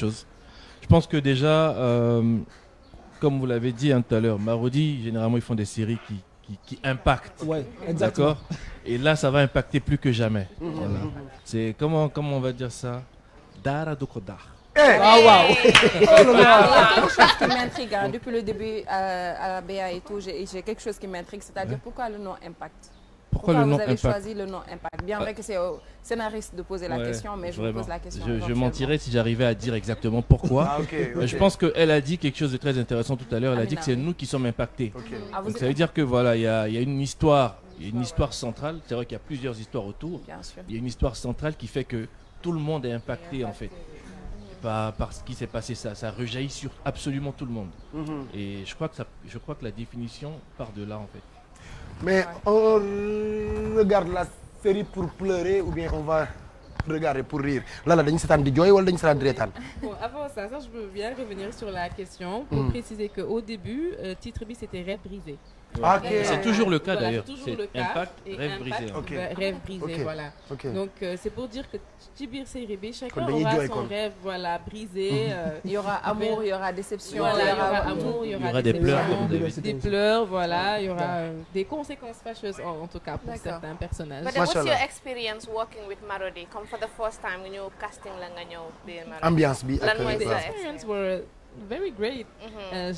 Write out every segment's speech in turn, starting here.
choses. Je pense que déjà, comme vous l'avez dit tout à l'heure, Marodi, généralement, ils font des séries qui impactent. Ouais, exactement. D'accord. Et là, ça va impacter plus que jamais. Voilà. C'est comment on va dire ça? Dara Dokoda. Ah waouh. Il y a quelque chose qui m'intrigue depuis le début à la BA et tout. J'ai quelque chose qui m'intrigue, c'est-à-dire pourquoi le nom Impact? Pourquoi le nom vous avez Impact? choisi le nom Impact? Bien vrai que c'est au scénariste de poser la question, mais je vous pose la question. Je mentirais si j'arrivais à dire exactement pourquoi. Ah, okay. Je pense qu'elle a dit quelque chose de très intéressant tout à l'heure. Elle a dit que c'est nous qui sommes impactés. Donc ça veut dire que voilà, il y a une histoire, centrale. C'est vrai qu'il y a plusieurs histoires autour. Bien sûr. Il y a une histoire centrale qui fait que tout le monde est impacté en fait. Par ce qui s'est passé, ça rejaillit sur absolument tout le monde. Et je crois que la définition part de là en fait. Mais on regarde la série pour pleurer ou bien on va regarder pour rire? Là, dañu seetaan di jooy wala dañu seetaan di reetaan? Bon, avant ça, je veux bien revenir sur la question pour préciser qu'au début, titre B c'était Rêve brisé. Okay. C'est toujours le cas d'ailleurs. C'est le cas. Impact, Rêve brisé. Rêve brisé, voilà. Donc c'est pour dire que ci biir série B, chacun aura son rêve, voilà, brisé. Il y aura amour, il y aura déception, voilà, il y aura amour, il y aura des pleurs, des pleurs, voilà, il y aura des conséquences fâcheuses en tout cas pour certains personnages. But what's your experience working with Marodi? Comme for the first time nga ñëw casting la nga ñëw biir Marodi. Ambiance bi ak the experience were very great.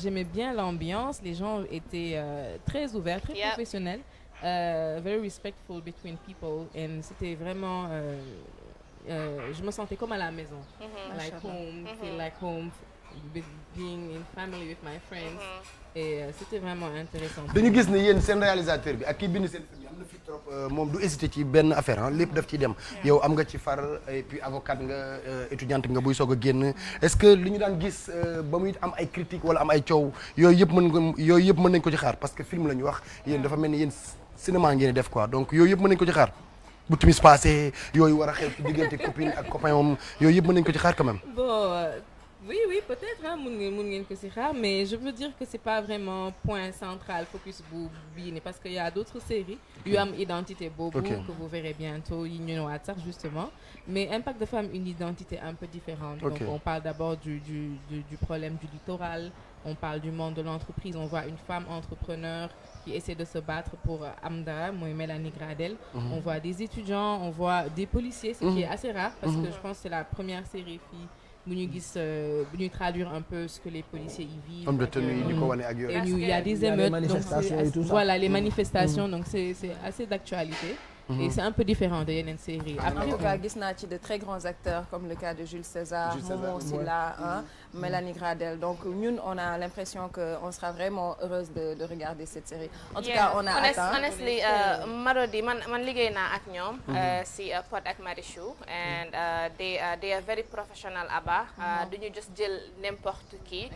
J'aimais bien l'ambiance, les gens étaient très ouverts, très professionnels, very respectful between people, and c'était vraiment je me sentais comme à la maison, like home, feel like home, being in family with my friends, et c'était vraiment intéressant. dañu gis ne yéen seen réalisateur bi ak kii bind seen film yi am na fi trop moom du hésité ci benn affaire lépp daf ci dem. yow am nga ci far et puis avocate nga étudiante nga buy soog a génn est-ce que li ñu daan gis ba muy am ay critiques wala am ay coow yooyu yëpp mën nañ ko ci xaar parce que film la ñu wax yéen dafa mel ni yéen cinéma ngeen def quoi donc yooyu yëpp mën nañ ko ci xaar bu timis passé yooyu war a xew ci diggante copine ak copain moom yooyu yëpp mën nañ ko ci xaar quand même. Bon. Oui, peut-être, hein, mais je veux dire que c'est pas vraiment point central, focus Boubine, parce qu'il y a d'autres séries, UAM Identité Bobo, que vous verrez bientôt, Union Watsar justement, mais Impact de Femmes, une identité un peu différente. Donc on parle d'abord du problème du littoral, on parle du monde de l'entreprise, on voit une femme entrepreneur qui essaie de se battre pour Amda, moi Mélanie Gradel, on voit des étudiants, on voit des policiers, ce qui est assez rare, parce que je pense que c'est la première série fille bu ñuy traduire un peu ce que les policiers y vivent. Homme de tenue, il y a des émeutes, donc voilà les manifestations, donc c'est assez d'actualité. Et c'est un peu différent de yeneen série. En tout cas, gis naa ci de très grands acteurs comme le cas de Jules César, Momo aussi là, Mélanie Gradel. Donc ñun on a l'impression que on sera vraiment heureuse de regarder cette série. En tout cas, on a atteint. Honestly, Marodi man liggéey naa ak ñoom si Pod ak Marichou and they are very professional duñu just jël n'importe qui.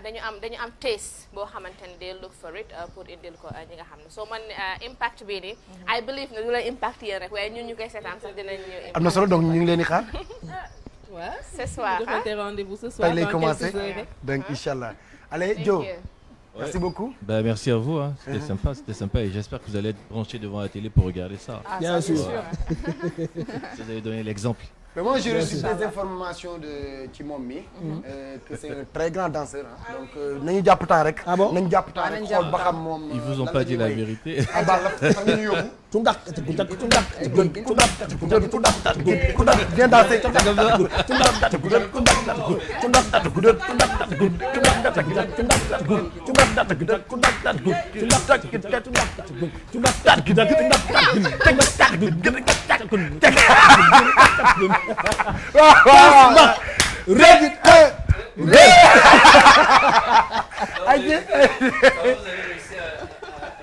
dañu am taste boo xamante ne they look for it pour indil ko ñi nga xam ne so man impact bi ni I believe ne impact yéen rek waaye ñun ñu koy seetaan sax dinañ ñëw. am na solo donc ñu ngi leen di xaar. Ouais, ce soir. Rendez-vous ce soir. Tey lay commencé donc inchallah. Allez Joe. Merci beaucoup. Bah, merci à vous, hein. C'était sympa et j'espère que vous allez être branchés devant la télé pour regarder ça. Bien sûr. Vous avez donné l'exemple. Mais moi j'ai reçu des informations de ci moom mi que c'est un très grand danseur donc nañu jàpp temps rek. Ah bon nañu jàpp temps rek xool ba xam moom. Ils vous ont pas dit la vérité. ah baax la xam nga ñu yóbbu. Viens danser.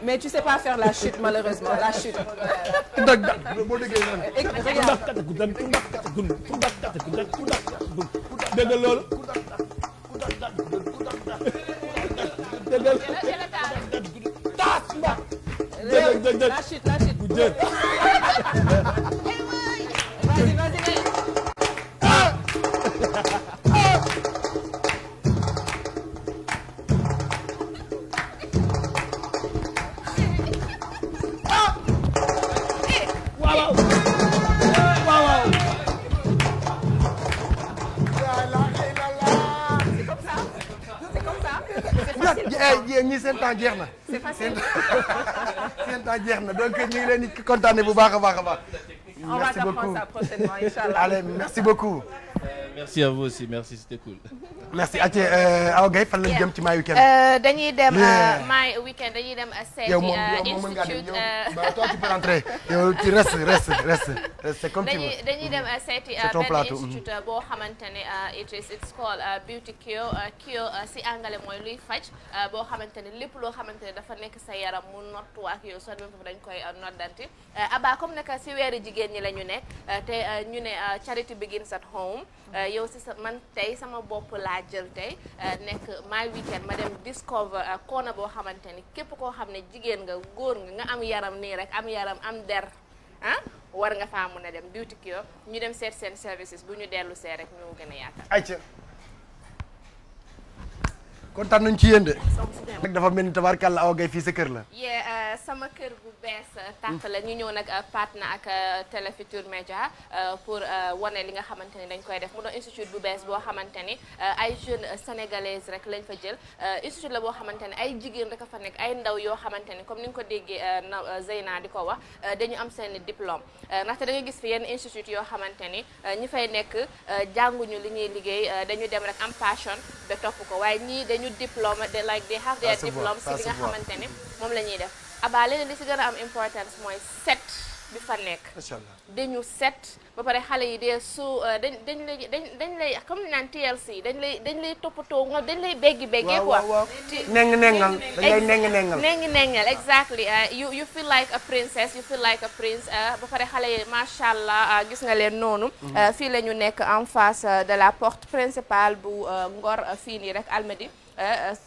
Mais tu sais pas faire la chute malheureusement, la chute. La chute. Vas-y. ñi seen temps jeex na. c'est facile. seen temps jeex na donc ñu ngi leen di kontaane bu baax a baax a baax. On va t'apprendre ça prochainement, Inch'Allah. Allez, merci beaucoup. Merci à vous aussi, merci, c'était cool. Merci Awa Gaye fan lañ jëm ci My Weekend. dañuy dem My Weekend dañuy dem seeti institute. Toi tu peux rentrer. yow tu reste c'est comme tu veux. dañuy dem seeti benn institute boo xamante ne it's called Beauty Cure si anglais mooy luy faj boo xamante ne lépp loo xamante ne dafa nekk sa yaram mu nottu ak yow soo demee foofu dañ koy noddanti Aba comme naka si weeri jigéen ñi la ñu nekk te ñu ne charity begins at home. yow si sa man tey sama bopp laa jël tey nekk My Weekend ma dem discover koona boo xamante ni képp koo xam ne jigéen nga góor nga am yaram nii rek am yaram am der war nga faa mën a dem Beauty Cure ñu dem seet seen services bu ñu dellu see rek ñu gën a yaatal. ayca kontaan nañu ci yéen de. nag dafa mel ni tabaarkàlla Awa Gaye fii sa kër la. sama kër bu bees tàq la ñu ñëw nag partenaire ak Télé Futurs Médias pour wane li nga xamante ni dañ koy def mu doon institut bu bees boo xamante ni ay jeunes sénégalaises rek lañ fa jël institut la boo xamante ni ay jigéen rek a fa nekk ay ndaw yoo xamante ni comme ni nga ko déggee Zeyna di ko wax dañu am seen diplôme ndaxte da nga gis fi yenn institut yoo xamante ni ñi fay nekk jànguñu li ñuy liggéey dañu dem rek am passion ba topp ko waaye ñii dañu diplôme they have their diplôme si li nga xamante ni moom la ñuy def Aba léegi li si gën a am importance mooy set bi fa nekk dañu set ba pare xale yi dee su dañ lay comme ni naan TLC dañ lay toppatoo nga dañ lay beggee quoi nengal dañ lay nengal exactly you feel like a princess you feel like a prince ba pare xale yi macha allah gis nga leen noonu fii la ñu nekk en face de la porte principale bu Ngor fii nii rek Almadi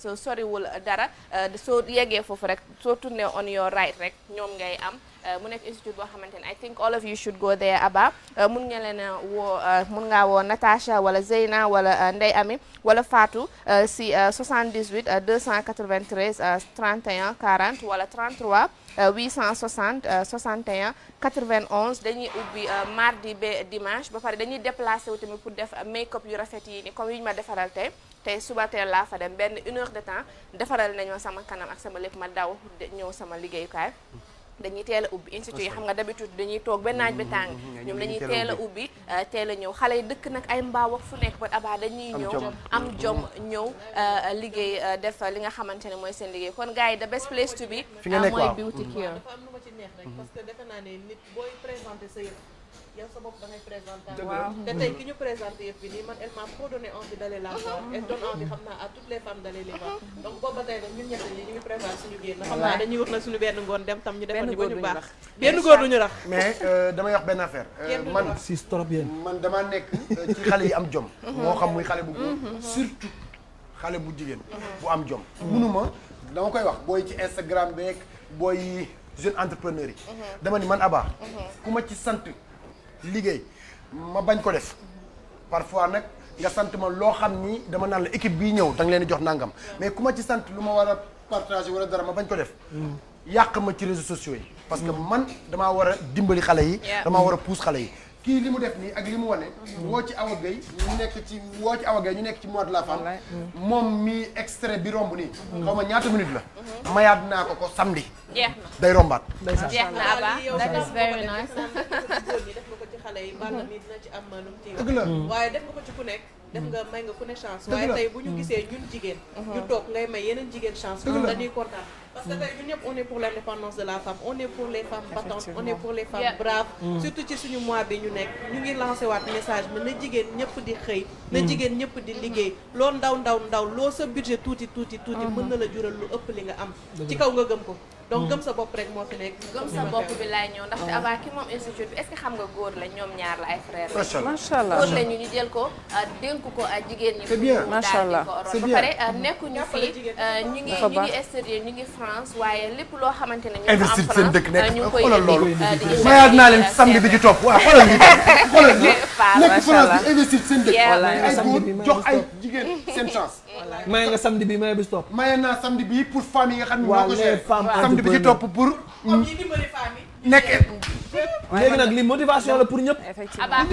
soo soriwul dara soo yeggee foofu rek soo tourné on your right rek ñoom ngay am mu nekk institute boo xamante ne I think all of you should go there Aba mun nga leen woo mun ngaa woo Natasha wala Zeyna wala Ndey Ami wala Fatou si 78 293 31 40 wala 33 860 61 91 dañuy ubbi mardi ba dimanche ba pare dañuy déplacé wu tamit pour def make-up yu rafet yi ni comme yi ñu ma defaral tey suba teel laa fa dem benn 1 heure de temps defaral nañoo sama kanam ak sama lépp ma daw ñëw sama liggéeyukaay dañuy teel a ubbi institut yi xam nga d'habitude dañuy toog ba naaj bi tàng ñoom dañuy teel a ubbi teel a ñëw xale yi dëkk nag ay mbaaw ak fu nekk ba Aba dañuy ñëw am jom ñëw liggéey def li nga xamante ne mooy seen liggéey kon gars yi the best place to be mooy Beauty Cure. dafa am lu ma ci neex rek parce que defe naa ne nit booy présenté sa yëf yow sa bopp da ngay présenté te tey ki ñu présenté yëpp bi nii man elle m'a trop donné envie d'aller la voir et donne envie xam naa à toutes les femmes d'aller les voir donc boobu ba tey nag ñun ñett ñi ñu ngi préparé suñu génn xam naa dañuy wax nag suñu benn ngoon dem tam ñu defal ñu ba ñu baax benn góor duñu rax mais damay wax benn affaire man si trop bien man damaa nekk ci xale yi am jom moo xam muy xale bu góor surtout xale bu jigéen bu am jom munuma dama koy wax booy ci Instagram beeg booy jeune entrepreneur yi dama ni man Aba ku ma ci sant liggéey ma bañ ko def parfois nag nga sant ma loo xam ni dama naan la équipe bii ñëw da nga leen di jox nangam mais ku ma ci sant lu ma war a partager wala dara ma bañ ko def yàq ma ci réseaux sociaux yi parce que man damaa war a dimbali xale yi damaa war a pousse xale yi kii li mu def nii ak li mu wane woo ci Awa Gaye ñu nekk ci mois de la femme moom mi extrait bi romb nii xaw ma ñaata minute la mayaat naa ko samedi day rombaat jeex na Aba that is very nice def nga ko ci xale yi Balla mi dina ci am lu mu ci dëgg la waaye def nga ko ci ku nekk def nga may nga ku ne chance waaye tey bu ñu gisee ñun jigéen ñu toog ngay may yeneen jigéen chance dañuy kontaan parce que tey ñun ñëpp on est pour l'indépendance de la femme on est pour les femmes battantes on est pour les femmes braves surtout ci suñu mois bi ñu nekk ñu ngi lancé waat message bi na jigéen ñëpp di xëy na jigéen ñëpp di liggéey loo ndaw loo sa budget tuuti mën na la jural lu ëpp li nga am ci kaw nga gëm ko donc gëm sa bopp rek moo fi nekk gëm sa bopp bi laay ñëw ndaxte Aba ki moom institut bi est-ce que xam nga góor la ñoom ñaar la ay frères la macha allah góor la ñu jël ko dénk ko jigéen ñi c'est bien macha allah ba pare nekkuñu fii ñu ngi extérieur ñu ngi France waaye lépp loo xamante ne ñu investir seen dëkk nekk ñu koy xoolal loolu mayaat naa leen samedi bi ci topp waaw xoolal li nekk France bi investir seen dëkk ay góor jox ay jigéen seen chance maye nga samedi bi maye bis topp maye naa samedi bi pour femmes yi nga xam ne ñoo ko géré samedi bi ci topp pour comme ñi dimbali femmes yi nekk. léegi nag li motivation la pour ñëpp. effectivement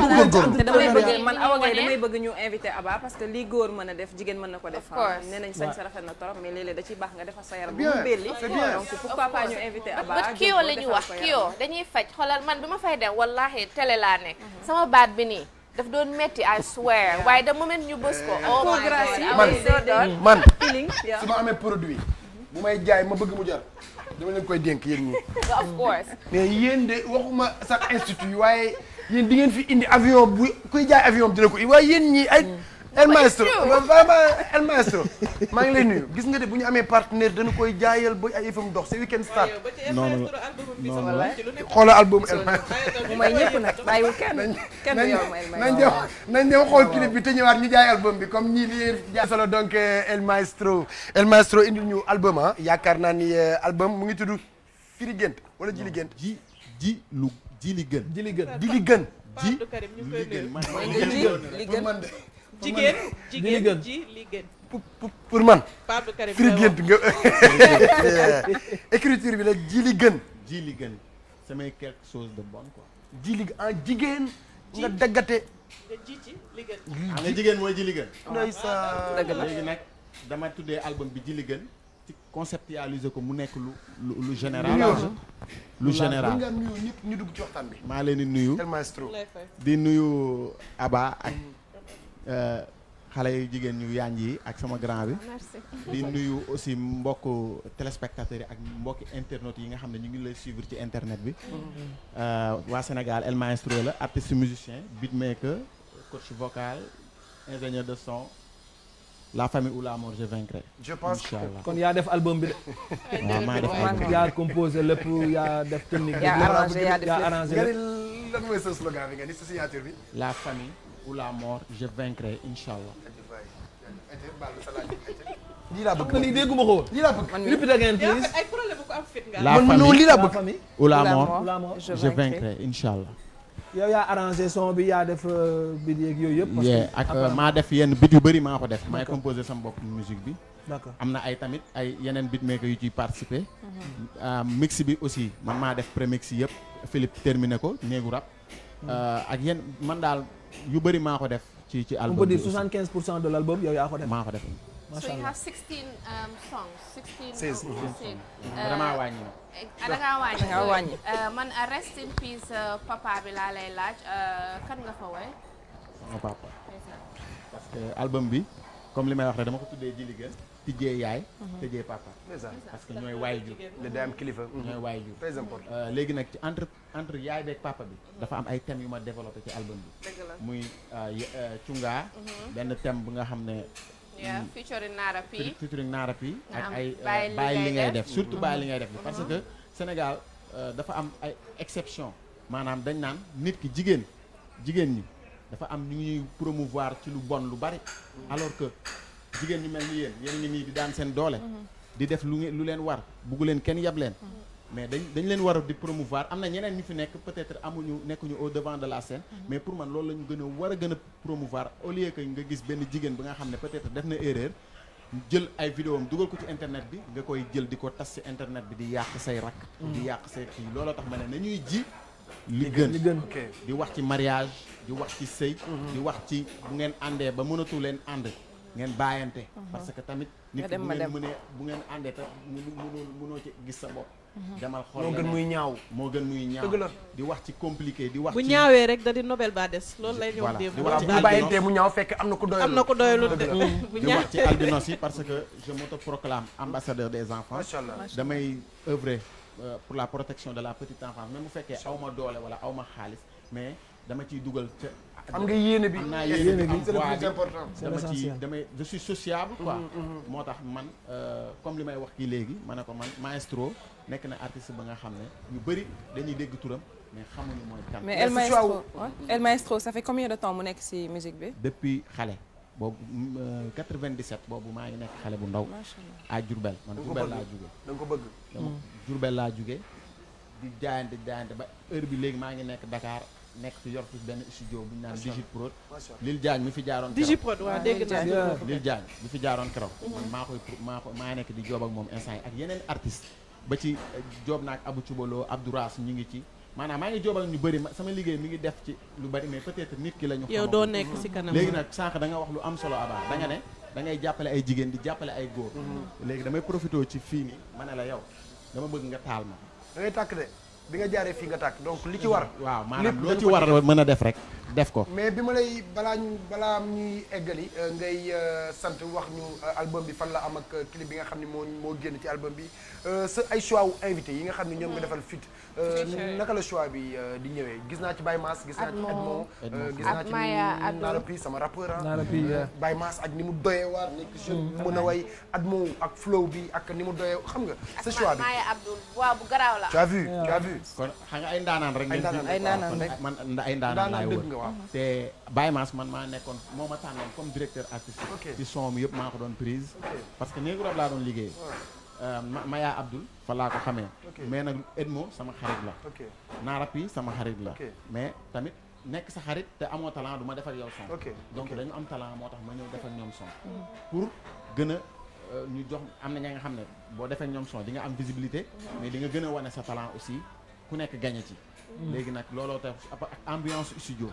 te damay bëgg man Awa Gaye damay bëgg ñu invité Aba parce que li góor mën a def jigéen mën na ko def. nee nañ sañ sa rafet na trop mais léeg-léeg da ciy baax nga defar sa yaram bu mu belli. donc pourquoi pas ñu invité Aba. but kii la ñu wax kii dañuy faj xoolal man bi ma fay dem wallahi télé laa nekk. sama baat bi nii daf doon metti I swear waaye da moment ñu bës ko. oh my God man su ma amee produit bu may jaay ma bëgg mu jar dama leen koy dénk yéen ñi. of course. mais yéen de waxuma sax institut waaye yéen di ngeen fi indi avion bu kuy jaay avion dina ko waaye yéen ñi ay. El Maestro vraiment El Maestro maa ngi lay nuyu gis nga de bu ñu amee partenaire dana koy jaayal ba ay yëfam dox c'est weekend start. noonu la xoolal album El Maestro. mu may ñëpp nag bàyyiwul kenn du yow El Maestro. nañ dem xool clip bi te ñëwaat ñu jaay album bi comme ñii li jaay solo donc El Maestro indil ñu album ah yaakaar naa ni album mu ngi tudd Firi Gént wala Jili Gént. Jili Gën. Jili Gën. jigéen ji li gën pour man. Pape Karim Firi Gént nga écriture bi la Jili Gën. Jili Gën c'est quelque chose de bon quoi. jigéen nga daggate. nga ji ci li gën. nga jigéen mooy Jili Gën. ndeysaan dëgg la léegi nag dama tuddee album bi Jili Gën ci conceptualiser ko mu nekk lu général. lu général nga nuyu ñëpp ñu dugg ci waxtaan bi. maa leen di nuyu. El Maestro di nuyu Aba ak xale yu jigéen ñu yaañ yi ak sama grand bi. di nuyu aussi mbokku téléspectateurs yi ak mbokki internautes yi nga xam ne ñu ngi lay suivre ci internet bi. waa Sénégal El Maestro la artiste musicien beatmaker coach vocal ingénieur de son la famille ou la mort je vaincrai. je pense kon yaa def album bi de. waaw maa def album yaa composé lépp yaa def technique. yaa arrangé nga ni lan mooy sa slogan bi nga ni sa signature bi. la famille ou la mort je vaincrai incha allah. lii laa bëgg lii dégguma ko. lii laa bëgg. repeat again please. ay problème bu ko am fit nga. la famille lii laa bëgg. ou la mort je vaincrai incha allah. yow yaa arrangé son bi yaa def bit yeeg yooyu yëpp. parce que ak maa def yenn bit yu bëri maa ko def. maay composé sama bopp musique bi. d'accord am na ay tamit ay yeneen beatmaker yu ciy participer. mix bi aussi man maa def prémix yëpp Philippe terminé ko néegu rap. ak yenn man daal yu bëri maa ko def. ci album on peut dire 75% de l'album yow yaa ko def. maa ko def. So you have 16 songs. 16 damaa wàññi na. da ngaa wàññi. man rest in peace papa bi laa lay laaj kan nga fa woy. sama papa. parce que album bi comme li may wax rek dama ko tuddee Jili Gën tijjee yaay. tëjee papa. parce que ñooy waay jur. le day am kilifa. ñooy waay jur. très important. léegi nag ci entre yaay beeg papa bi. dafa am ay thèmes yu ma développé ci album bi. muy cungaa. benn thème bu nga xam ne. featuring Nara P. featuring Nara P. ak ay bàyyi li ngay def surtout bàyyi li ngay def parce que Sénégal dafa am ay exception maanaam dañ naan nit ki jigéen ñi dafa am ñu ñuy promouvoir ci lu bon lu bari alors que jigéen ñu mel ni yéen ngi nii di daan seen doole di def lu leen war buggu leen kenn yab leen mais dañ leen war a di promouvoir am na ñeneen ñu fi nekk peut-être nekkuñu au devant de la scène mais pour man loolu la ñu gën a war a gën a promouvoir au lieu que nga gis benn jigéen bi nga xam ne peut-être def na erreur jël ay vidéo am dugal ko ci internet bi nga koy jël di ko tas ci internet bi di yàq say rakk di yàq say kii looloo tax ma ne nañuy ji li gën di wax ci mariage di wax ci sëy di wax ci bu ngeen àndee ba mënatu leen ànd ngeen bàyyante parce que tamit nit ki bu ngeen àndee te mënoo ci gis sa bopp demal xool moo gën muy ñaaw di wax ci compliqué di wax bu ci ñaawee rek da di Nobel ba des loolu lay ñëw démb bu bàyyintee mu ñaaw fekk am na ko doylu di wax ci albinos yi parce que je m'autoproclame ambassadeur des enfants damay œuvrer pour la protection de la petite enfance même bu fekkee aw ma doole wala aw ma xaalis mais dama ciy dugal ca am nga yéene bi am naa yéene bi c'est le plus important je suis sociable quoi moo tax man comme li may wax kii léegi ma ne ko man Maestro nekk na artiste ba nga xam ne ñu bëri dañuy dégg turam mais xamuñu mooy kan. mais El Maestro ça fait combien de temps mu nekk ci musique bi. depuis xale boobu 97 boobu maa ngi nekk xale bu ndaw. à Diourbel man Diourbel laa jóge. da nga ko bëgg. Diourbel laa jóge di jaayante ba heure bi léegi maa ngi nekk Dakar nekk fi yor fi benn studio bu ñu naan Digiprod. Lil Diagne mi fi jaaroon. Digiprod waaw dégg naa Lil Diagne mi fi jaaroon keroog. man maa nekk di joob ak moom instant yi ak yeneen artistes ba ci joob naak Abou Thioubalo Abdouraas ñu ngi ci maanaam maa ngi joobal ñu bëri sama liggéey mi ngi def ci lu bëri mais peut-être nit ki la ñu yow doo nekk ci kanam léegi nag sànq da nga wax lu am solo Aba da nga ne da ngay jàppale ay jigéen di jàppale ay góor léegi damay profité ci fii nii ma ne la yow dama bëgg nga taal ma da ngay tàkk de bi nga jaaree fii nga tàkk donc li ci war waaw maanaam loo ci war a mën a def rek def ko mais bi ma lay balaa ñuy eggali ngay sant wax ñu album bi fan la am ak clip bi nga xam ne moo génn ci album bi sa ay choix wu invité yi nga xam ne ñoom nga defal fit naka la choix bi di ñëwee gis naa ci Baye Mass gis naa ci Edmond gis naa ci Nara Pi sama rappeur Baye Mass ak ni mu doyee waar nekk jeune mën a way Edmond ak flow bi ak ni mu doyee xam nga sa choix bi Maya Abdoul voix bu garaaw la tu as vu kon xam nga ay ndaanaan rek man ay ndaanaan laay wër te Baye Mass man maa nekkoon moo ma tànnoon comme directeur artistique ci son mi yëpp maa ko doon prise parce que néegu rab laa doon liggéey Maya Abdoul fa laa ko xamee mais nag Edmo sama xarit la Nara Pi sama xarit la mais tamit nekk sa xarit te amoo talent du ma def ak yow son donc dañu am talent moo tax ma ñëw def ak ñoom son pour gën a ñu jox am na ña nga xam ne boo defee ñoom son di nga am visibilité mais di nga gën a wane sa talent aussi ku nekk gagné ci léegi nag looloo tax ak ambiance studio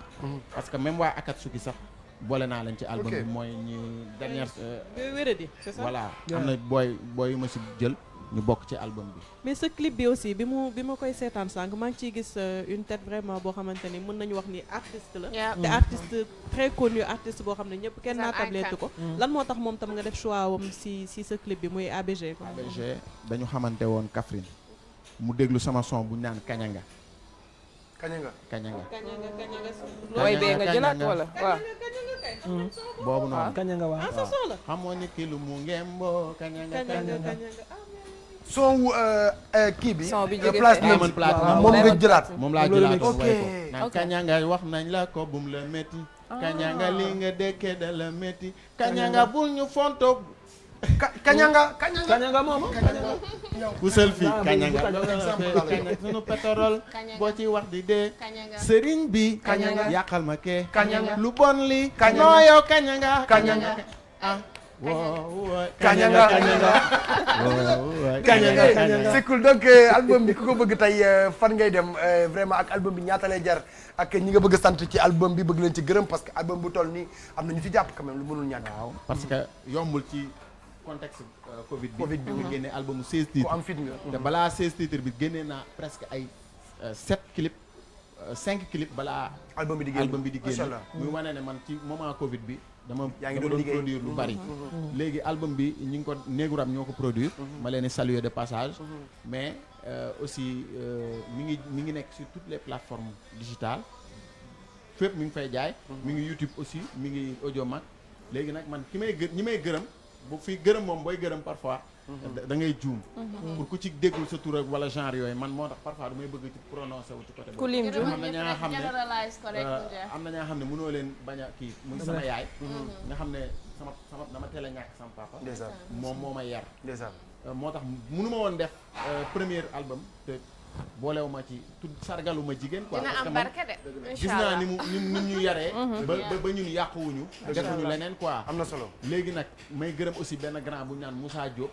parce que même waa Akatsuki sax boole naa leen ci album bi mooy ñi dernière wéradi c'est ça voilà am na booy yu ma si jël ñu bokk ci album bi mais ce clip bi aussi bi ma koy seetaan sànq maa ngi ciy gis une tête vraiment boo xamante ni mën nañu wax ni artiste la te artiste très connu artiste boo xam ne ñëpp kenn naa tabletu ko lan moo tax moom tam nga def choix wam si ce clip bi muy ABG quoi ABG dañu xamante woon Kaffrine mu déglu sama son bu ñu naan Kañanga way bee nga jëlaat wala waaw boobu noonu Kañanga waaw sa son la xamoo ni ki lu mu ngembo Kañanga son kii bi son bi jóge place moom nga jëlaat moom laa jëlaat way ko naan Kañanga wax nañ la ko bum la métti Kañanga li nga dekkee da la métti Kañanga bul ñu fontoog Kañanga moom kusal fii Kañanga sunu pétrole boo ci wax di dee sëriñ bi yàqal ma kee lu bon li noo yow Kañanga ah Kañanga c'est cool donc album bi ku ko bëgg tey fan ngay dem vraiment ak album bi ñaata lay jar ak ñi nga bëgg sant ci album bi bëgg leen ci gërëm parce que album bu toll nii am na ñu ci jàpp quand même lu mënul ñàkk waaw parce que yombul ci contexte Covid bi nga génne albumu 16 titres ku am fit nga te balaa 16 titres bi génnee naa presque ay 7 clips 5 clips balaa album bi di génne muy wane ne man ci moment Covid bi dama doon produire lu bari léegi album bi ñi ngi ko Néegu Rab ñoo ko produire ma leen di saluer de passage mais aussi mi ngi nekk sur toutes les plateformes digitales fépp mi ngi fay jaay mi ngi YouTube aussi mi ngi Audiomack léegi nag man ñi may gërëm bu fi gërëm moom booy gërëm parfois da ngay juum pour ku ci déggul sa tur wala genre yooyu man moo tax parfois du may bëgg ci prononcé wu ci côté boobu am na ñaa xam ne mënoo leen bañ a kii muy sama yaay nga xam ne sama dama teel a ñàkk sama papa moom moo ma yar moo tax mënu ma woon def premier album te boolewuma ci tudd sargaluma jigéen quoi dina am barke de gis naa ni ñu yaree ba ñun yàquwuñu defuñu leneen quoi am na solo léegi nag may gërëm aussi benn grand bu ñu naan Moussa Diop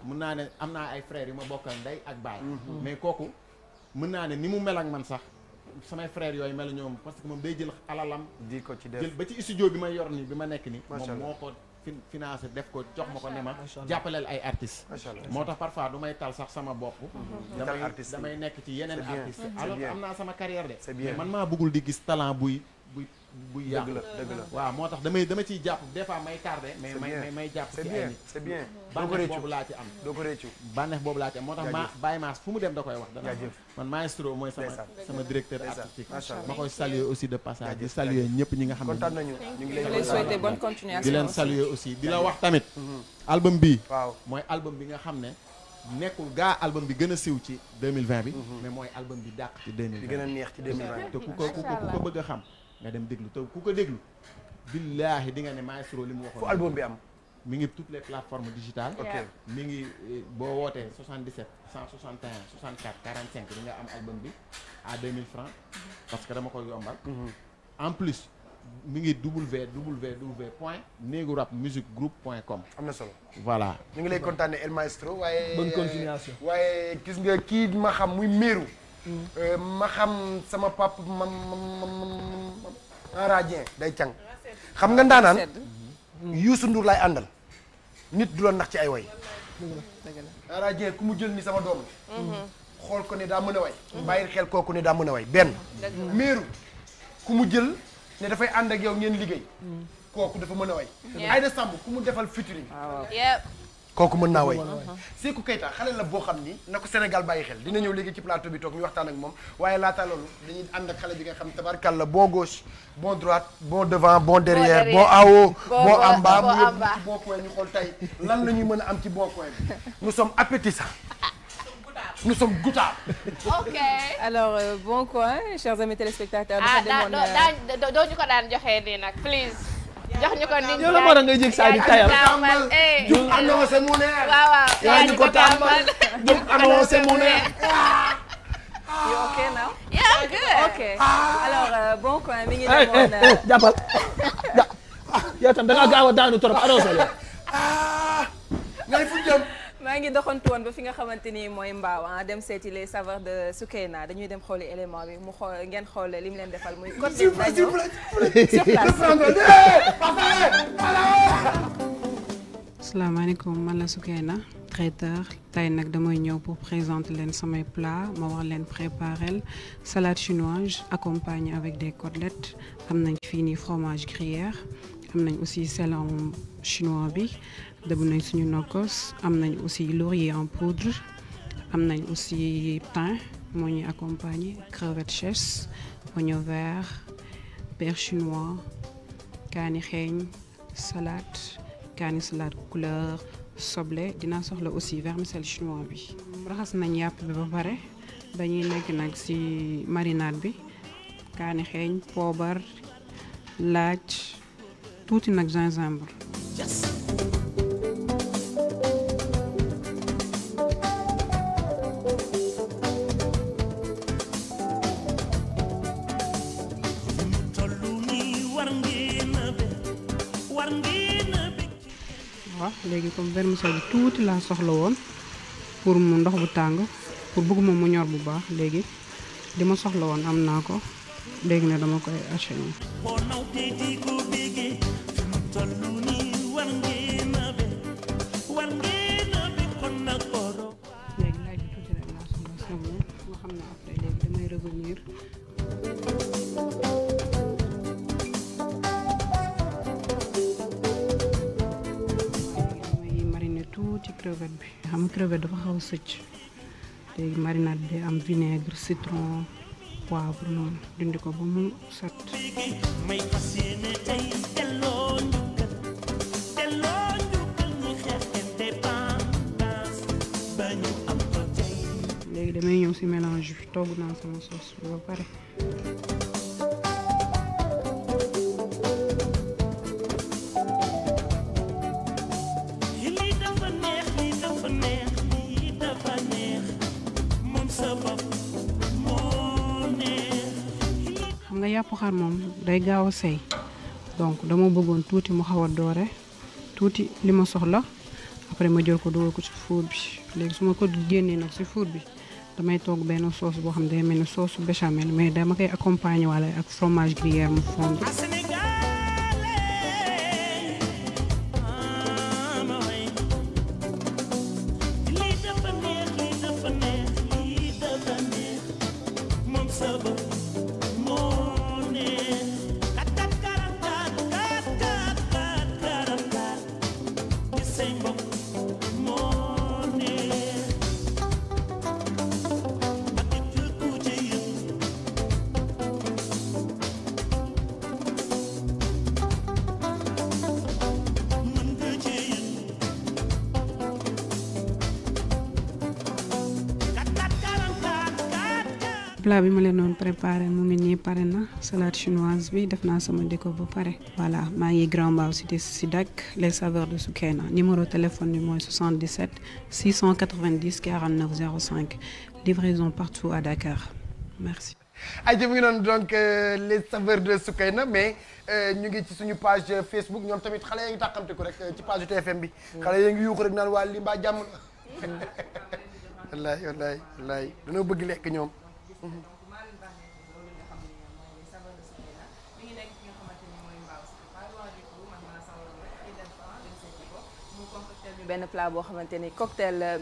mën naa ne am naa ay frères yu ma bokkal ndey ak baay mais kooku mën naa ne ni mu mel ak man sax samay frères yooyu mel ñoom parce que moom day jël alalam di ko ci def jël ba ci studio bi may yor ni bi ma nekk ni moom moo ko financé def ko jox ma ko ne ma jàppaleel ay artistes moo tax parfois du may tal sax sama bopp damay nekk ci yeneen artistes alors am naa sama carrière de mais man maa bëggul di gis talent buy yàqu dëgg la waaw moo tax dama ciy jàpp des fois may tardé mais may jàpp ci ay nit c'est bien bànneex boobu laa ci am doo ko réccu bànneex boobu laa ci am moo tax Baye Mass fu mu dem da koy wax dana man maestro mooy sama directeur artistique ma koy saluer aussi de passage di saluer ñëpp ñi nga xam ne kontaan nañu ñu ngi lay souhaiter bonne continuation di leen saluer aussi di la wax tamit album bii waaw mooy album bi nga xam ne nekkul gaa album bi gën a siiw ci 2020 bi mais mooy album bi dàq ci 2020 bi gën a neex ci 2020 te ku ko bëgg a xam nga dem déglu te ku ko déglu billaahi di nga ne maestro li mu waxoon fu album bi am mi ngi toutes les plateformes digitales mi ngi boo wootee 77 161 64 45 di nga am album bi à 2000 francs parce que dama koy yombal en plus mi ngi www.negurapmusicgroup.com. am na solo. voilà. ñu ngi lay kontaanee El Maestro waaye. bonne continuation. waaye gis nga kii ma xam muy Meeru. ma xam sama papa enradien day càng. xam nga ndaanaan. Youssou Ndour laay àndal. nit du la nax ci ay way. enradien ku mu jël ni sama doom. xool ko ne daa mën a way. bàyyil xel kooku ne daa mën a way benn. Meeru ku mu jël. ne dafay ànd ak yow ngeen liggéey. kooku dafa mën a way. Aïda Samb ku mu defal featuring. kooku mën naa way. Sékou Keita xale la boo xam ni na ko Sénégal bàyyi xel dina ñëw léegi ci plateau bi toog ñu waxtaan ak moom waaye laata loolu dañuy ànd ak xale bi nga xam tabarkàlla bon gauche bon droite bon devant bon derrière bon en haut bon en bas mu yóbbu ci bon coin ñu xool tey lan la ñuy mën a am ci bon coin bi. nous sommes appétissants. nous sommes goûtables. ok alors bon coin chers amis téléspectateurs. doo ñu ko daan joxe nii nag please. jox ñu ko nit ñi yow la moo tax ngay jég saa di tayal. jum annoncé mu neex. waaw yaa ñu ko tàmbal. jum annoncé mu neex. you okay now? Yeah, good. ok alors bon coin mi ngi demoon. jàppal yow tam da nga gaaw a daanu trop annoncé la. ngay fu jëm. maa ngi doxantu woon ba fi nga xamante ni mooy Mbaaw dem seeti les saveurs de Soukeyna dañuy dem xooli élément bi mu xool ngeen xool li mu leen defal muy côté sur place. asalaamaaleykum man la Soukeyna traiteur tey nag damay ñëw pour présenter leen samay plat ma war leen préparer salade chinoise accompagnée avec des côtelettes am nañ fii nii fromage gruyère am nañ aussi selon chinois bi. dëbb nañ suñu nokkos am nañ aussi laurier en poudre am nañ aussi thym moo ñuy accompagner crevette chasse oignon vert beurre chinois kaani xeeñ salade kaani salade couleur soble dinaa soxla aussi vermicelle chinois bi. raxas nañ yàpp bi ba pare dañuy nekk nag ci marinade bi kaani xeeñ poobar laaj tuuti nag gingembre. léegi comme vermicelle bi tuuti laa soxla woon pour mu ndox bu tàng pour bëgguma mu ñor bu baax léegi li ma soxla woon am naa ko léegi ne dama koy assaisonner. léegi laaj bi tuuti rek laa soxla sabo nga xam ne après léegi damay revenir. tuuti crevette bi xam nga crevette dafa xaw a sëcc léegi marinade bi am vinaigre citron poivre noonu dindi ko ba mu set. léegi damay ñëw ci mélange bi togg naa sama sauce bi ba pare. xam nga yàpp xar moom day gaaw a sey donc dama bëggoon tuuti mu xaw a doore tuuti li ma soxla après ma jël ko dugal ko ci four bi léegi su ma ko génnee nag ci four bi damay togg benn sauce boo xam ne day mel ni sauce béchamel mais dama koy accompagner wala ak fromage gruyère mu fond. plat bi ma leen doon préparé mu ngi nii pare na salade chinoise bi def naa sama déco ba pare voilà maa ngi Grand Mbao cité Sidac les saveurs de Soukeyna numéro téléphone bi mooy 77 690 49 05 livraison partout à Dakar merci. aja mu ngi noonu donc les saveurs de Soukeyna mais ñu ngi ci suñu page Facebook ñoom tamit xale yaa ngi tàqamte ko rek ci page TFM bi xale yaa ngi yuuxu rek naan waa li mbaa jàmm la wallaay dañoo bëgg lekk ñoom benn plat boo xamante ni cocktail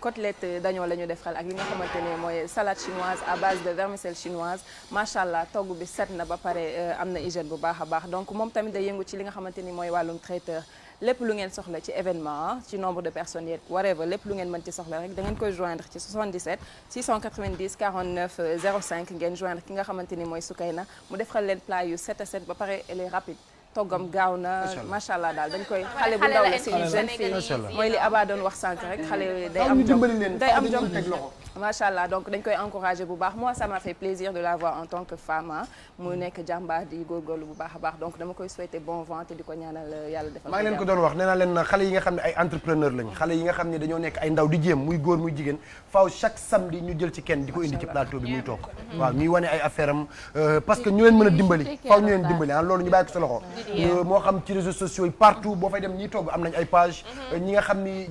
côtelette d'agneau la ñu defal ak li nga xamante ni mooy salade chinoise à base de vermicelle chinoise macha allah togg bi set na ba pare am na hygiène bu baax a baax donc moom tamit day yëngu ci li nga xamante ni mooy wàllum traiteur lépp lu ngeen soxla ci événement ci nombre de personnes yeeg whatever lépp lu ngeen mën ci soxla rek da ngeen koy joindre ci 77 690 49 05 ngeen joindre ki nga xamante ni mooy Soukeyna mu defal leen plat yu set a set ba pare elle est rapide. toggam gaaw na macha allah daal dañ koy xale bu ndaw la c'est une jeune fille mooy li Aba doon wax sànq rek xale day am jom macha allah donc dañ koy encourager bu baax moi ça m'a fait plaisir de la voir en tant que femme mu nekk jàmbaar di góorgóorlu bu baax a baax donc dama koy souhaiter bon vent te di ko ñaanal yàlla defal maa ngi leen ko doon wax nee naa leen xale yi nga xam ne ay entrepreneur lañ xale yi nga xam ne dañoo nekk ay ndaw di jéem muy góor muy jigéen faaw chaque samedi ñu jël ci kenn di ko indi ci plateau bi muy toog waaw ñuy wane ay affaire am parce que ñu leen mën a dimbali faaw ñu leen dimbali loolu ñu bàyyi ko sa loxo moo xam ci réseaux sociaux yi partout boo fay dem ñiy togg am nañ ay page ñi nga xam ni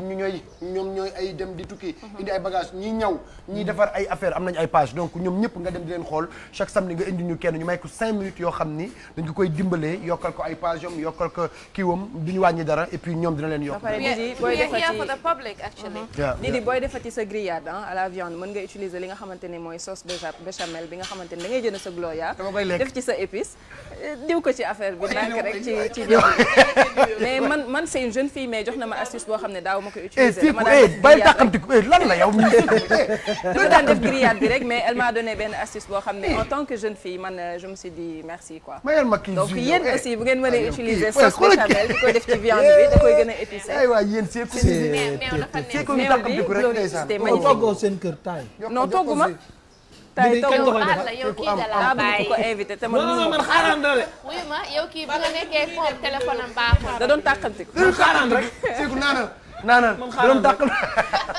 ñoom ñooy ay dem di tukki indi ay bagage ñi ñaw ñi defar ay affaire am nañ ay page donc ñoom ñëpp nga dem di leen xool chaque samedi nga indi ñu kenn ñu may ko 5 minutes yoo xam ni dañ ko koy dimbalee yokkal ko ay page am yokkal ko kiiwam du ñu wàññi dara et puis ñoom dina leen yokk Didi booy defati sa grillade à la viande mën nga utiliser li nga xamante ni mooy sauce béchamel bi nga xamante ni da ngay jënd sa gloria def ci sa épice diw ko ci affaire bi ndànk rek ci mais man c'est une jeune fille mais jox na ma astuce boo xam ne daaw ma ko utiliser bàyyi tàqamti ko lan la yow dama daan def grillade bi rek mais elle m'a donné benn astuce boo xam ne en tant que jeune fille man je me suis dit merci quoi donc yéen aussi bu ngeen mënee utiliser sauce béchamel di ko def ci viande bi da koy gën a épicé c'est ko ñu tàqamti ko rek c'était magnifique toggoo seen kër taay non togguma tay toog yow kii da la bàyyi ko invité te man xaaraan dale wuyu ma yow kii bu nga nekkee foofu téléphone am baaxul da doon tàqamti ko xaaraan rek c'est que naana da doon tàqal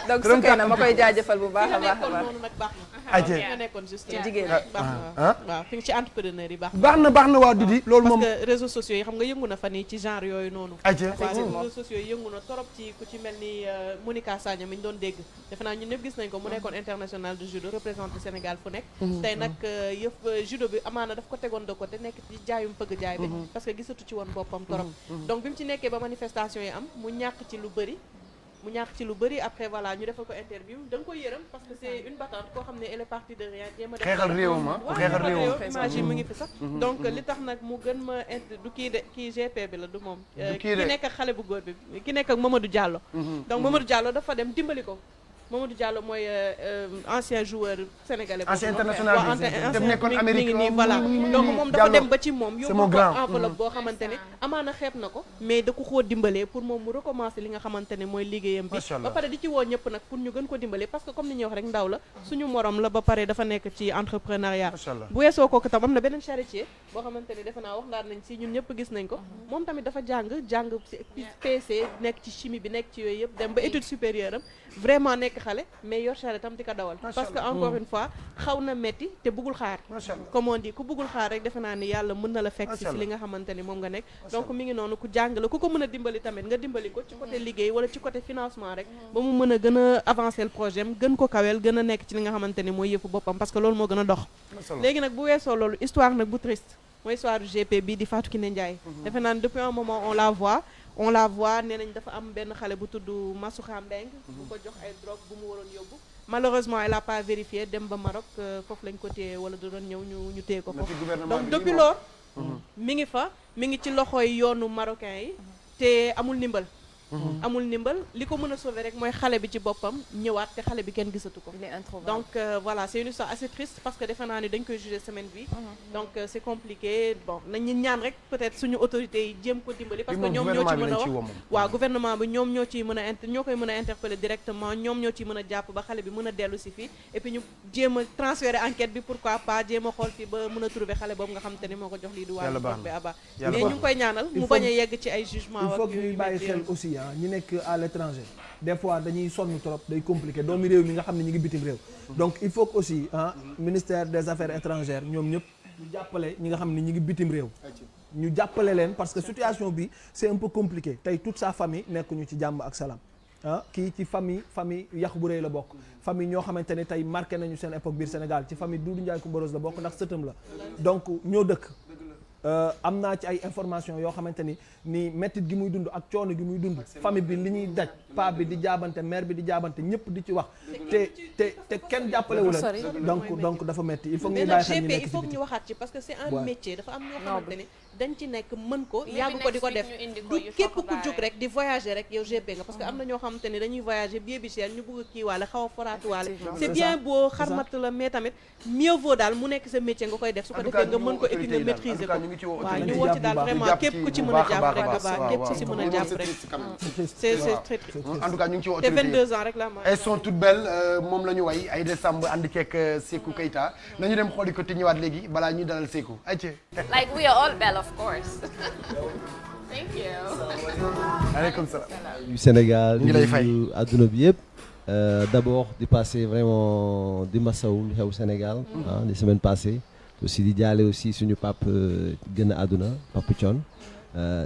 donc Soukeyna ma koy jaajëfal bu baax a baax a baax nga nekkoon juste ci jigéen baax na waaw fi ci entrepreneur yi baax na waaw Didi loolu moom parce que réseaux sociaux yi xam nga yëngu na fan yi ci genre yooyu noonu réseaux sociaux yi yëngu na torop ci ku ci mel ni Monica Sagna mi ñu doon dégg defe naa ñun ñëpp gis nañ ko mu nekkoon international de judo représenté Sénégal fu nekk tey nag yëf judo bi amaana daf ko tegoon de côté nekk ci jaayum pëgg jaay bi parce que gisatu ci woon boppam torop donc bi mu ci nekkee ba manifestation yi am mu ñàkk ci lu bëri après voilà ñu defal ko interview da nga koy yërëm parce que c'est une battante koo xam ne elle est partie de rien jéem a def xeexal réewam image yi mu ngi fi sax donc li tax nag mu gën ma du kii GP bi la du moom ki nekk ak xale bu góor bi ki nekk ak Mamadou Diallo donc Mamadou Diallo dafa dem dimbali ko Mamadou Diallo mooy ancien joueur sénégalais ancien international dem nekkoon Amérique nii voilà donc moom dafa dem ba ci moom yóbbu ko enveloppe boo xamante ne amaana xeeb na ko mais da ko koo dimbalee pour moom mu recommencer li nga xamante ne mooy liggéeyam bi ba pare di ci woo ñëpp nag pour ñu gën ko dimbalee parce que comme ni ñuy wax rek ndaw la suñu morom la ba pare dafa nekk ci entrepreneuriat bu weesoo kooku tam am na beneen charretier boo xamante ne defe naa wax laat nañ si ñun ñëpp gis nañ ko moom tamit dafa jàng PC nekk ci chimie bi nekk ci yooyu yëpp dem ba étude supérieure am vraiment nekk xale mais yor charrette tam di ko dawal parce que encore une fois xaw na metti te bëggul xaar comme on dit ku bëggul xaar rek defe naa ni yàlla mën na la fekk si li nga xamante ni moom nga nekk donc mi ngi noonu ku jàng la ku ko mën a dimbali tamit nga dimbali ko ci côté liggéey wala ci côté financement rek ba mu mën a gën a avancer le projet am gën ko kaweel gën a nekk ci li nga xamante ni mooy yëfu boppam parce que loolu moo gën a dox léegi nag bu weesoo loolu histoire nag bu triste mooy histoire du GP bi di Fatou Kiné Ndiaye defe naa depuis un moment on la voit nee nañ dafa am benn xale bu tudd Massouxa Mbeng bu ko jox ay drogue bu mu waroon yóbbu malheureusement elle a pas vérifié dem ba Maroc foofu lañ ko téye wala da doon ñëw ñu téye ko foofu donc depuis lors mi ngi ci loxoy yoonu marocain yi te amul ndimbal li ko mën a sauver rek mooy xale bi ci boppam ñëwaat te xale bi kenn gisatu ko donc voilà c'est une histoire assez triste parce que defe naa ni dañ koy juger semaine bi donc c'est compliqué bon nañu ñaan rek peut-être suñu autorités yi jéem ko dimbali parce que ñoom ñoo ci mën a wax waaw gouvernement bi ñoom ñoo ciy mën a ñoo koy mën a interpeller directement ñoom ñoo ciy mën a jàpp ba xale bi mën a dellu si fii et puis ñu jéem a transférer enquête bi pourquoi pas jéem a xool fii ba mën a trouver xale boobu nga xam te ni moo ko jox lii di wàllu bi aba mais ñu ngi koy ñaanal mu bañ a yegg ci ay jugement il faut que ñuy bàyyi xel aussi ñi nekk à l'étranger des fois dañuy sonn trop day compliqué doomi réew mi nga xam ne ñi ngi bitim réew donc il faut que aussi ministère des affaires étrangères ñoom ñëpp ñu jàppale ñi nga xam ne ñi ngi bitim réew ñu jàppale leen parce que situation bi c'est un peu compliqué tey toute sa famille nekkuñu ci jàmm ak salaam kii ci famille yax bu rëy la bokk famille ñoo xamante ne tey marqué nañu seen époque biir Sénégal ci famille Doudou Ndiaye Coumba Rose la bokk ndax sëtam la donc ñoo dëkk am naa ci ay information yoo xamante ni mettit gi muy dund ak coono gi muy dund famille bi li ñuy daj pa bi di jaabante mère bi di jaabante ñëpp di ci wax te kenn jàppalewu leen donc dafa metti il faut que ñu bàyyi xel ñu nekk ci biti il faut que ñu waxaat ci parce que c'est un métier dafa am ñoo xamante ni dañ ci nekk mën ko yàgg ko di ko def du képp ku jóg rek di voyager rek yow GP nga parce que am na ñoo xamante ni dañuy voyager billet bi cher ñu bëgg a kii waale xaw a foraatu waale c'est bien beau xarmat la mais tamit mieux vaut daal mu nekk sa métier nga koy def su ko defee nga mën ko et puis nga maîtriser ko waaw ñu woo ci daal vraiment képp ku ci mën a jàpp rek nga baax képp ku ci mën a jàpp rek c'est très très en tout cas ñu ngi ci woo te 22 ans rek la ma elles sont toutes belles moom la ñu way ay décembre ànd ceeg Sékou Keita nañu dem xooli ko te ñëwaat léegi balaa ñuy dalal Sékou ayca like we are all belles of course thank you aleykum salaam du Sénégal di nuyu àdduna bi yëpp d'abord di passer vraiment di masawu xew Sénégal les semaines passées aussi di jaale aussi suñu pape gën a àdduna Pape Thione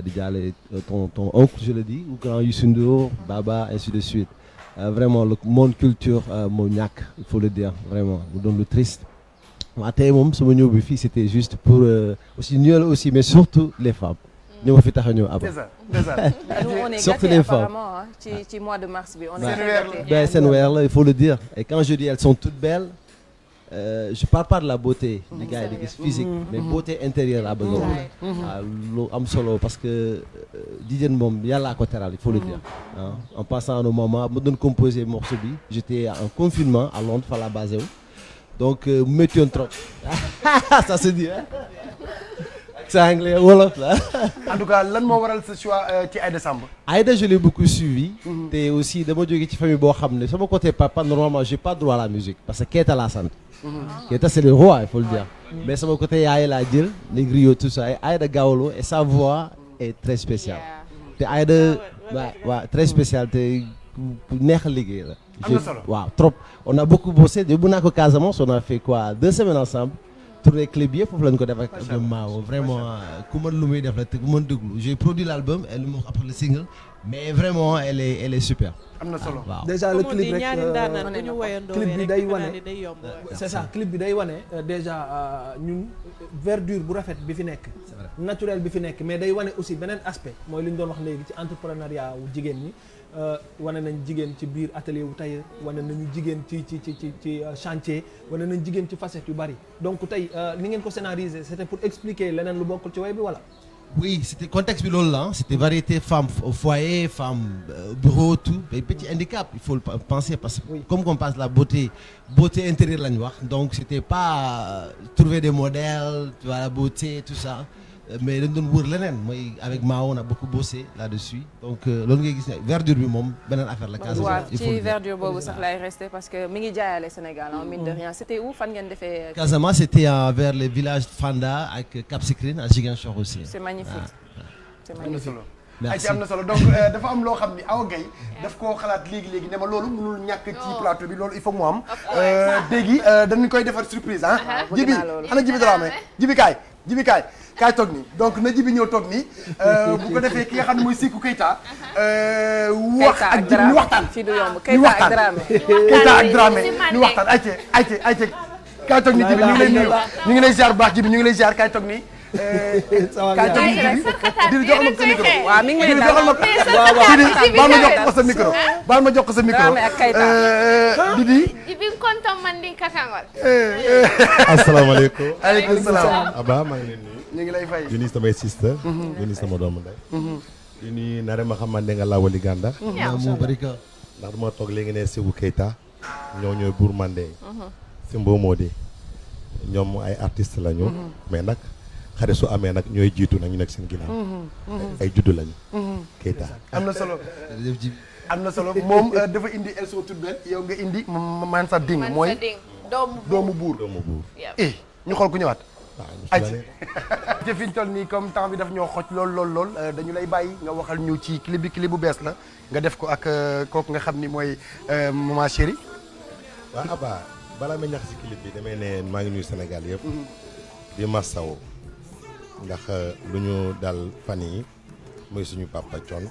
di jaale ton oncle je le dis ou grand Youssou Ndour Baba ainsi de suite vraiment le monde culture moo ñàkk il faut le dire vraiment mu doon lu triste waaw tey moom sama ñëw bi fii c'était juste pour aussi nuyoo la aussi mais surtout les femmes ñoo ma fi tax a ñëw ab nous on est surtout gâtés les femmes apparemment ci mois de mars bi on est gâtés ben seen weer la il faut le dire et quand je dis elles sont toutes belles je parle pas de la beauté li gars yi di gis physique mais beauté intérieure laa bëgg a wax waaw lu am solo parce que jigéen moom yàllaa ko teral il faut le dire en passant un moment ma doon composer morceau bi j'étais en confinement à Londres fa la basé wu donc mu méttoon trop ça se dit hein c'est anglais wolof la en tout cas lan moo waral ce choix ci Aïda Samb Aïda je l'ai beaucoup suivi te aussi dama jóge ci famille boo xam ne sama côté papa normalement j'ai pas droit à la musique parce que Keita laa sant Keita c'est le roi il faut le dire mais sama côté yaay laa jël les griots tout ça et Aïda Gawlo et sa voix est très spéciale te Aïda waaw très spéciale te neex a liggéey la am na solo waaw trop on a beaucoup bossé yóbbu naa ko Casamance on a fait quoi 2 semaines ensemble tourné clip bi yëpp foofu lañ ko def ak Maawo vraiment ku mën lu muy def la te ku mën déglu j'ai produit l'album et lu mu après le single mais vraiment elle est super. am na solo waaw déjà le clip rek clip bi day wane c'est ça clip bi day wane déjà ñun verdure bu rafet bi fi nekk naturel bi fi nekk mais day wane aussi beneen aspect mooy li ñu doon wax léegi ci entrepreneuriat wu jigéen ñi wane nañ jigéen ci biir atelier wu tailleur wane nañu jigéen ci chantier wane nañ jigéen ci facette yu bari donc tey ni ngeen ko scénariser c'était pour expliquer leneen lu bokkul ci way bi wala. Oui, c'était contexte bi loolu la c'était variété femmes au foyer, femmes bureau tout mais petit handicap il faut le penser parce que comme on passe la beauté intérieure lañ wax donc c'était pas trouver des modèles tu vois la beauté tout ça mais dañ doon wër leneen mooy avec Mao on a beaucoup bossé là-dessus donc loolu ngay gis ne verdure bi moom beneen affaire la Casamance. waaw ci verdure boobu sax lay resté parce que mi ngi jaayale Sénégal en mine de rien c'était où fan ngeen defee. Casamance c'était vers les villages Fanda ak Cap Skirring à Ziguinchor aussi. c'est magnifique c'est magnifique. merci am na solo donc dafa am loo xam ni Awa Gaye daf koo xalaat léegi ne ma loolu mënul ñàkk ci plateau bi loolu il faut que mu am léegi dañu koy defar surprise Jibi ana Jibi Dramé Jibi kaay toog nii donc na Jibi ñëw toog nii bu ko defee ki nga xam ne mooy Sékou Keita wax ak Jibi ñu waxtaan fii du yomb Keita ak Dramé ñu waxtaan ayca kaay toog nii Jibi ñu ngi lay nuyu ñu ngi lay ziar bu baax Jibi ñu ngi lay ziar kaay toog nii kaay toog nii Jibi joxal ma ko sa micro waaw mi ngi lay baal ma jox ko sa micro Jibi kontom mandi kakangol asalaamaaleykum aleykum salaam Aba maa ngi leen nuyu ñu ngi lay fay di nuyu samay sister di nuyu sama doomu ndey di nuyu Nare ma xamante nga Lawali Ganda moo bari ka ndax dama toog léegi ne Sékou Keita ñooy buur Mandé Simbo Modi ñoom ay artistes lañu mais nag xare su amee nag ñooy jiitu nag ñu nekk seen ginnaaw ay juddu lañu Keita am na solo am na solo moom dafa indi elles sont toutes belles yow nga indi man sa ding mooy doomu buur ñu xool ku ñëwaat te fi ñu toll nii comme temps bi daf ñoo xoj lool dañu lay bàyyi nga waxal ñu ci clip bu bees la nga def ko ak kooku nga xam ni mooy Maman Chérie. waaw Abba balaa ma ñax si clip bi damay ne maa ngi nuyu Sénégal yëpp. di masaw ndax lu ñu dal fan yi mooy suñu papa Thione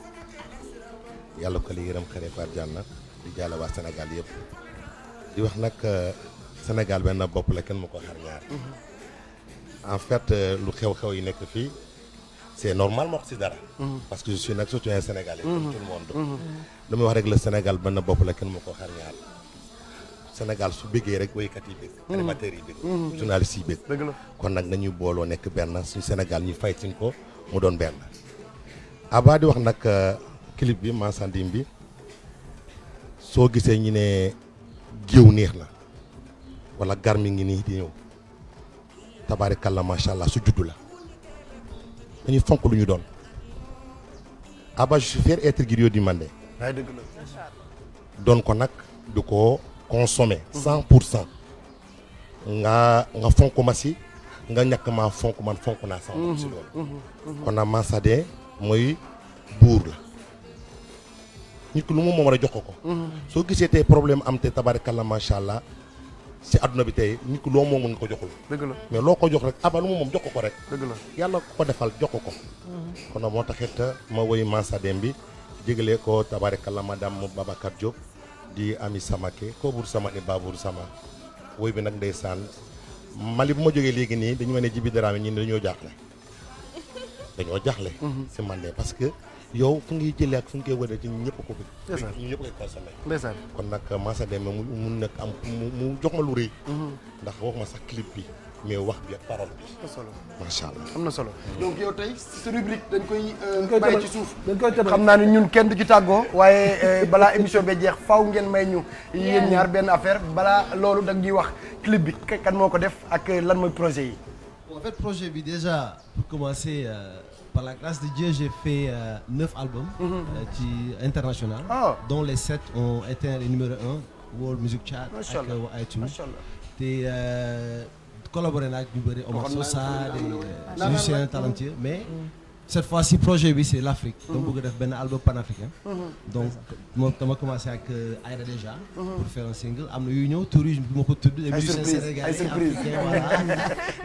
yàlla ko li yërëm xare ko àjjana di jàll waa Sénégal yëpp di wax nag Sénégal benn bopp la kenn mu ko xar ñaar. En fait lu xew-xew yi nekk fii c'est normal ma wax ci dara. parce que je suis nag surtout un Sénégalais. comme tout le monde. lu muy wax rek le Sénégal benn bopp la kenn mu ko xar ñaar. Sénégal su bëggee rek woykat yi bëgg. animateurs yi bëgg. journalistes yi bëgg. dëgg la kon nag nañu booloo nekk benn suñu Sénégal ñu fay suñ ko mu doon benn. Abba di wax nag clip bi Mansandim bi soo gisee ñu ne géew neex na wala garmi ngi nii di ñëw. tabaarikàlla macha allah su juddu la dañuy fonk lu ñu doon Abba je suis fier être griot du Mandé. waaye dëgg la. doon ko nag du ko consommer. 100% nga fonk ma si nga ñàkk maa fonk man fonk naa sama si loolu. kon nag Mansadé mooy buur la nit ku lu mu moom war a jox ko. soo gisee tey problème am te tabaarikàlla macha allah. si adduna bi tey nit ku loo moom nga ko joxul. dëgg la mais loo ko jox rek Abba lu mu moom jox ko rek. dëgg la yàlla ko defal jox ko. kon nag moo taxit ma woy Mansadem bi jégalee ko tabaarikalla madame Babacar Diop di ami Samake ko bur sama ni Babour sama woy bi nag ndeysaan Mali bu ma jógee léegi nii dañu ma ne Djiby Dramé ñi ne dañoo jaaxle. si Mandé parce que yow fu ngi jëlee ak fu ngi koy wëree ci ñëpp ko bëgg. ñu ñëpp koy consommé. ndeysaan kon nag Mansadem mu mun nag am mu jox ma lu rëy. ndax waxuma sax clip bi mais wax bi ak parole bi. am na solo macha allah am na solo. donc yow tey sa rubrique dañ koy bàyyi ci suuf. xam naa ne ñun kenn du ci tàggoo. waaye balaa émission bi jeex faaw ngeen may ñu. yéen ñaar benn affaire balaa loolu da ñuy wax clip bi kan moo ko def ak lan mooy projet yi. En fait projet bi déjà pour commencer. Par la grâce de Dieu, j'ai fait 9 albums international, dont les 7 ont été les numéro 1 World Music Chart avec iTunes. Et collaboré avec Omar Sosa, des musiciens talentueux, mais cette fois-ci, projet B, c'est l'Afrique. Donc, je vais faire un album pan-africain. Donc, je vais commencer avec Aïda déjà pour faire un single. Amno Union, tourisme, des musiciens sénégalais, africains, voilà.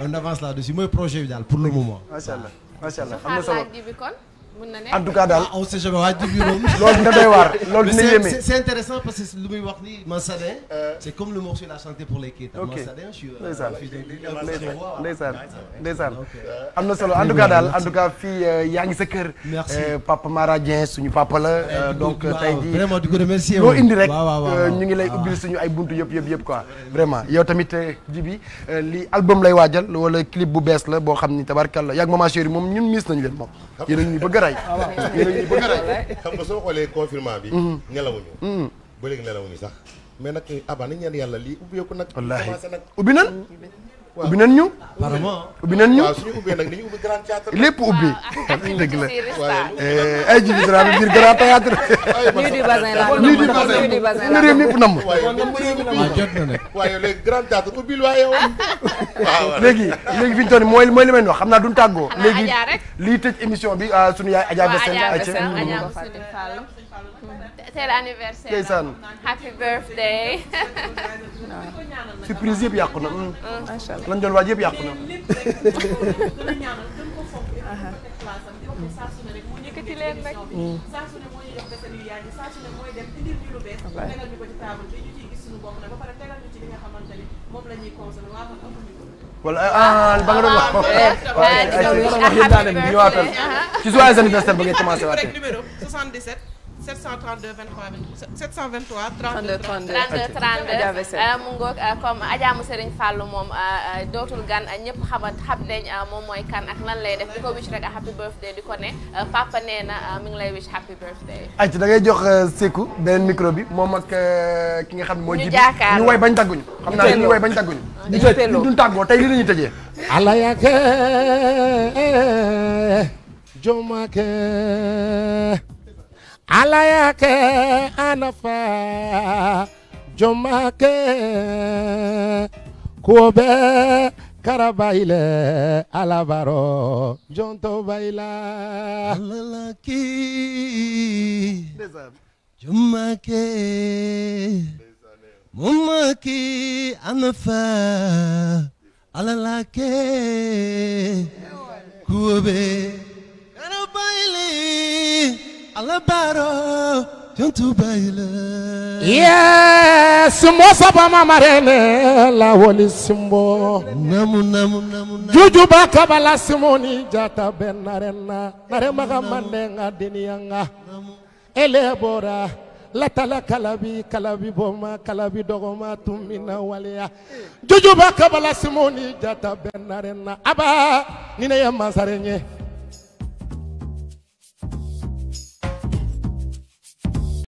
On avance là-dessus. Moi, projet pour le moment. macha allah am na solo en tout cas daal on sait jamais waaj bi moom loolu da doy waar loolu dina yéeme c'est intéressant parce que lu muy wax ni Mansadé c'est comme le morceau il a chanté pour les Keita Mansadé je suis ndeysaan am na solo en tout cas daal en tout cas fii yaa ngi sa kër Papa Mara Dieng suñu papa la donc tey jii vraiment di ko remercier loo indi rek ñu ngi lay ubbil suñu ay buntu yëpp quoi vraiment yow tamit Djiby li album lay waajal wala clip bu bees la boo xam ni tabarkalla yaag Maman Chérie moom ñun miis nañu leen moom yéen a ñu bëgg a rey xam nga soo xoolee confinement bi nelawuñu ba léegi nelawuñu sax mais nag Abba nañ ñaan yàlla lii ubbeeku nag wallaahi ubbi nan ñu ubbi nan ñu waaw suñu ubbee nag dañu ubbi grand théâtre lépp ubbi dëgg la ay Djiby Dramé biir grand théâtre nuyu du basin la la réew mi yëpp namm waaye léegi grand théâtre ubbil waaye waaw léegi fi ñu toll mooy li may wax xam naa duñ tàggoo léegi lii tëj émission bi suñu yaay Adja Bessène c'est l'anniversaire. ndeysaan happy birthday. surprise yëpp yàqu na. macha allah lan doon waaj yëpp yàqu na. wala ba nga doon wax. ñëwaatal ci joyeux anniversaire ba ngay commencé waatee. numéro 77 732 723 32 mu ngoog comme Adja mu Serigne Fallou moom dootul gan ñëpp xam nañ moom mooy kan ak lan lay def di ko wish rek happy birthday di ko ne papa nee na mi ngi lay wish happy birthday. ayca da ngay jox Sékou beneen micro bi moom ak ki nga xam ne mooy Djiby ñu way bañ tàgguñu xam naa ñu way bañ tàgguñu ñu duñ tàggoo tey li la ñuy tëjee ala yake jomake ala yake anafa jomake kuobe Karabaile alabaro jonto baila alalaki jumake mumaki anafa alalake kuobe karabaile alabaro jonto baila yes simbo marene la woli simbo namu jujuba kabala simoni jata ben narena narema gamandenga dinianga elebora latala kalabi boma kalabi dogoma tumina waliya jujuba kabala simoni jata ben narena aba nine ya masarenye